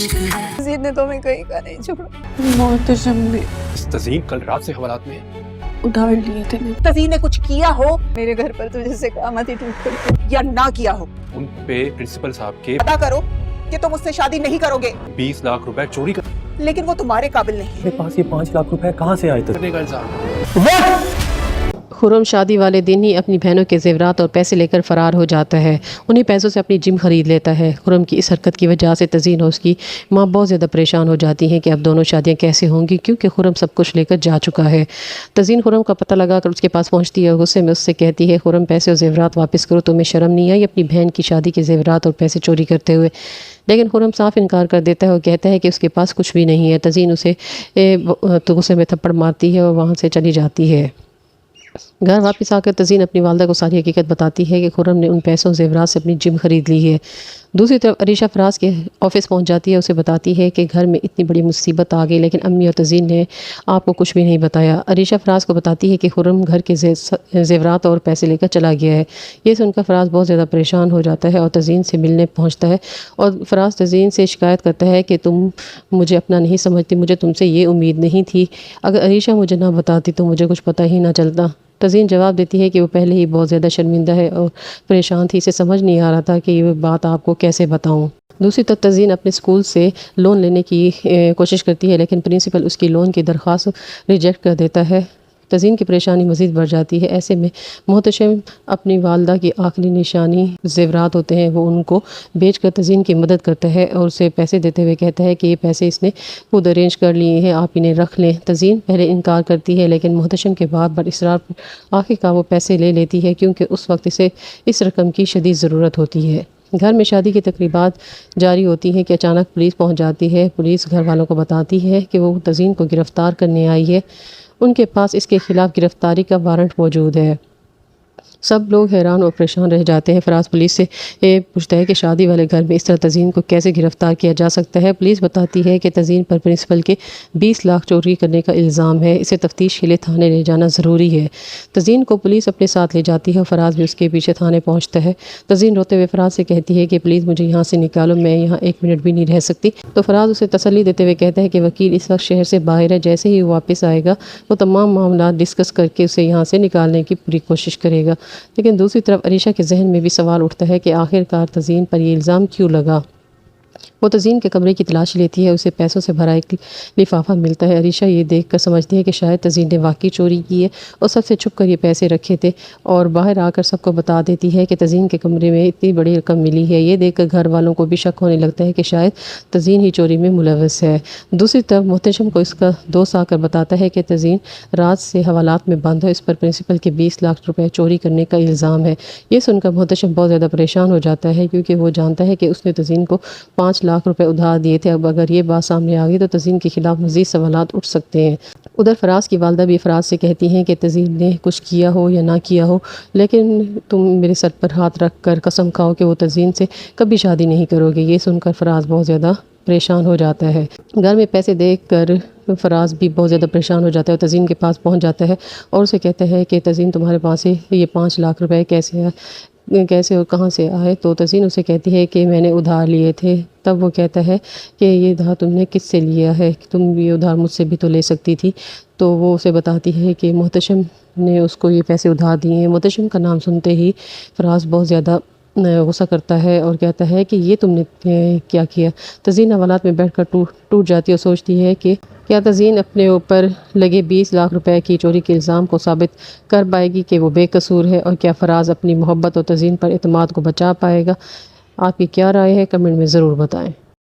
तज़ीन ने तो हमें कहीं का नहीं छोड़ा। मोहतशम ने तज़ीन कल रात से हवालात में है। उधार लिए थे। तज़ीन ने कुछ किया हो मेरे घर पर तो जैसे क़यामत ही टूट पड़ी, या ना किया हो, उन पे प्रिंसिपल साहब के पता करो कि तुम मुझसे शादी नहीं करोगे, 20 लाख रुपए चोरी लेकिन वो तुम्हारे काबिल नहीं है। मेरे पास ये 5 लाख रुपए कहाँ से आए थे? करने का इल्जाम। खुर्रम शादी वाले दिन ही अपनी बहनों के ज़ेवरात और पैसे लेकर फ़रार हो जाता है। उन्हीं पैसों से अपनी जिम ख़रीद लेता है। खुर्रम की इस हरकत की वजह से तज़ीन और उसकी माँ बहुत ज़्यादा परेशान हो जाती हैं कि अब दोनों शादियाँ कैसे होंगी, क्योंकि खुर्रम सब कुछ लेकर जा चुका है। तज़ीन खुर्रम का पता लगा कर उसके पास पहुँचती है। गुस्से में उससे कहती है, खुर्रम पैसे और ज़ेवरात वापस करो, तुम्हें शर्म नहीं आई अपनी बहन की शादी के ज़ेवरात और पैसे चोरी करते हुए। लेकिन खुर्रम साफ इनकार कर देता है और कहता है कि उसके पास कुछ भी नहीं है। तज़ीन उसे तो गुस्से में थप्पड़ मारती है और वहाँ से चली जाती है। घर वापस आकर तज़ीन अपनी वालदा को सारी हकीकत बताती है कि खुर्रम ने उन पैसों ज़ेवरात से अपनी जिम ख़रीद ली है। दूसरी तरफ अरीशा फराज के ऑफ़िस पहुंच जाती है। उसे बताती है कि घर में इतनी बड़ी मुसीबत आ गई, लेकिन अम्मी और तज़ीन ने आपको कुछ भी नहीं बताया। अरीशा फराज को बताती है कि खुर्रम घर के ज़ेवरात और पैसे लेकर चला गया है। ये सुनकर फराज बहुत ज़्यादा परेशान हो जाता है और तज़ीन से मिलने पहुँचता है। और फराज तज़ीन से शिकायत करता है कि तुम मुझे अपना नहीं समझती, मुझे तुमसे ये उम्मीद नहीं थी, अगर अरीशा मुझे ना बताती तो मुझे कुछ पता ही ना चलता। तज़ीन जवाब देती है कि वो पहले ही बहुत ज़्यादा शर्मिंदा है और परेशान थी, इसे समझ नहीं आ रहा था कि ये बात आपको कैसे बताऊं। दूसरी तरफ तज़ीन अपने स्कूल से लोन लेने की कोशिश करती है, लेकिन प्रिंसिपल उसकी लोन की दरख्वास्त रिजेक्ट कर देता है। तज़ीन की परेशानी मज़ीद बढ़ जाती है। ऐसे में मोहतशम अपनी वालदा की आखिरी निशानी ज़ेवरात होते हैं, वो उनको बेच कर तज़ीन की मदद करता है और उसे पैसे देते हुए कहता है कि ये पैसे इसने खुद अरेंज कर लिए हैं, आप इन्हें रख लें। तज़ीन पहले इनकार करती है, लेकिन मोहतशम के बार बार इसरार पर आखिरकार वो पैसे ले लेती है, क्योंकि उस वक्त इसे इस रकम की शदीद ज़रूरत होती है। घर में शादी की तकरीबात जारी होती हैं कि अचानक पुलिस पहुंच जाती है। पुलिस घर वालों को बताती है कि वो तज़ीन को गिरफ़्तार करने आई है। उनके पास इसके ख़िलाफ़ गिरफ़्तारी का वारंट मौजूद है। सब लोग हैरान और परेशान रह जाते हैं। फराज पुलिस से पूछता है कि शादी वाले घर में इस तरह तज़ीन को कैसे गिरफ़्तार किया जा सकता है। पुलिस बताती है कि तज़ीन पर प्रिंसिपल के 20 लाख चोरी करने का इल्ज़ाम है, इसे तफ्तीश के लिए थाने ले जाना ज़रूरी है। तज़ीन को पुलिस अपने साथ ले जाती है और फराज भी उसके पीछे थाने पहुँचता है। तज़ीन रोते हुए फराज से कहती है कि प्लीज़ मुझे यहाँ से निकालो, मैं यहाँ 1 मिनट भी नहीं रह सकती। तो फराज उसे तसल्ली देते हुए कहता है कि वकील इस वक्त शहर से बाहर है, जैसे ही वो वापस आएगा वो तमाम मामला डिस्कस करके उसे यहाँ से निकालने की पूरी कोशिश करेगा। लेकिन दूसरी तरफ अरीशा के जहन में भी सवाल उठता है कि आखिरकार तज़ीन पर ये इल्ज़ाम क्यों लगा। वो तज़ीन के कमरे की तलाशी लेती है, उसे पैसों से भरा एक लिफाफा मिलता है। अरीशा ये देखकर समझती है कि शायद तज़ीन ने वाकई चोरी की है और सबसे छुप कर ये पैसे रखे थे, और बाहर आकर सबको बता देती है कि तज़ीन के कमरे में इतनी बड़ी रकम मिली है। ये देखकर घर वालों को भी शक होने लगता है कि शायद तज़ीन ही चोरी में मुलव्वस है। दूसरी तरफ मोहतशम को इसका दोस्त आकर बताता है कि तज़ीन रात से हवालात में बंद है, इस पर प्रिंसिपल के 20 लाख रुपए चोरी करने का इल्ज़ाम है। ये सुनकर मोहतशम बहुत ज़्यादा परेशान हो जाता है, क्योंकि वो जानता है कि उसने तज़ीन को 5 लाख रुपए उधार दिए थे। अब अगर ये बात सामने आ गई तो तज़ीन के खिलाफ मज़ीद सवालात उठ सकते हैं। उधर फराज की वालदा भी फराज से कहती हैं कि तज़ीन ने कुछ किया हो या ना किया हो, लेकिन तुम मेरे सर पर हाथ रख कर कसम खाओ कि वो तज़ीन से कभी शादी नहीं करोगे। ये सुनकर फराज बहुत ज़्यादा परेशान हो जाता है। घर में पैसे देख कर फराज भी बहुत ज़्यादा परेशान हो जाता है। तज़ीन के पास पहुंच जाता है और उसे कहता है कि तज़ीन तुम्हारे पास ये 5 लाख रुपए कैसे और कहाँ से आए। तो तज़ीन उसे कहती है कि मैंने उधार लिए थे। तब वो कहता है कि ये उधार तुमने किससे लिया है, तुम ये उधार मुझसे भी तो ले सकती थी। तो वो उसे बताती है कि मोहतशम ने उसको ये पैसे उधार दिए हैं। मोहतशम का नाम सुनते ही फराज बहुत ज़्यादा गुस्सा करता है और कहता है कि ये तुमने क्या किया। तज़ीन हवालात में बैठकर टूट जाती है और सोचती है कि क्या तज़ीन अपने ऊपर लगे 20 लाख रुपए की चोरी के इल्ज़ाम को साबित कर पाएगी कि वो बेकसूर है, और क्या फराज अपनी मोहब्बत और तज़ीन पर एतमाद को बचा पाएगा। आपकी क्या राय है, कमेंट में ज़रूर बताएं।